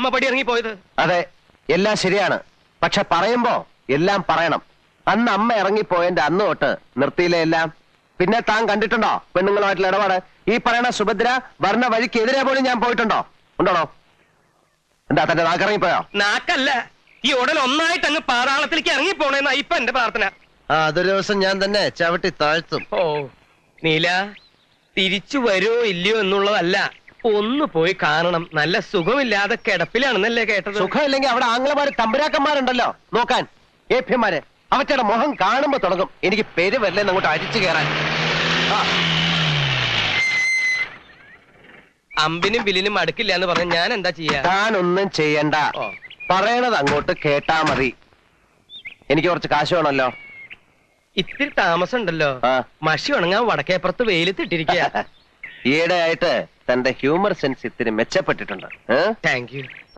അമ്മ പടി ഇറങ്ങി പോയത്? അതെ, എല്ലാം ശരിയാണ്. പക്ഷെ പറയുമ്പോ എല്ലാം പറയണം. അന്ന് അമ്മ ഇറങ്ങിപ്പോയതിന്റെ അന്ന് തൊട്ട് നിർത്തിയില്ലേ എല്ലാം. പിന്നെ താൻ കണ്ടിട്ടുണ്ടോ പെണ്ണുങ്ങളുമായിട്ടുള്ള ഇടപാട്? ഈ പറയണ സുഭദ്ര വർണ്ണ വഴിക്കെതിരെ പോലും ഞാൻ പോയിട്ടുണ്ടോ? ഉണ്ടോണോ? എന്താ തന്റെ നാക്കിറങ്ങിപ്പോയോ? നാക്കല്ല, ഈ ഉടൻ ഒന്നായിട്ട് അങ്ങ് പാതാളത്തിലേക്ക് ഇറങ്ങിപ്പോണേന്നാ ഇപ്പൊ എന്റെ പ്രാർത്ഥന. അതൊരു ദിവസം ഞാൻ തന്നെ ചവിട്ടി താഴ്ത്തും. ഓ നീല, തിരിച്ചു വരുമോ ഇല്ലയോ എന്നുള്ളതല്ല, ഒന്ന് പോയി കാണണം. നല്ല സുഖമില്ലാതെ കിടപ്പിലാണെന്നല്ലേ കേട്ടത്? സുഖമില്ലെങ്കിൽ അവിടെ ആംഗ്ലമാര് തമ്പുരാക്കന്മാരുണ്ടല്ലോ നോക്കാൻ, ഏഭ്യന്മാര്. അവറ്റയുടെ മുഖം കാണുമ്പോ തുടങ്ങും എനിക്ക് പേര് വരില്ലെന്ന് അങ്ങോട്ട് അരിച്ചു കയറാൻ. അമ്പിനും ബില്ലിനും അടുക്കില്ല എന്ന് പറഞ്ഞ ഞാൻ എന്താ ചെയ്യാ? താനൊന്നും ചെയ്യണ്ട, പറയണത് അങ്ങോട്ട് കേട്ടാ മതി. എനിക്ക് കുറച്ച് കാശ് വേണമല്ലോ. ഇത്തിരി താമസം ഉണ്ടല്ലോ. മഷി ഉണങ്ങാൻ വടക്കേപ്പുറത്ത് വെയിലത്തിട്ടിരിക്കുക. ഈയിടെ ആയിട്ട് തന്റെ ഹ്യൂമർ സെൻസ് ഇത്തിരി മെച്ചപ്പെട്ടിട്ടുണ്ട്. Thank you.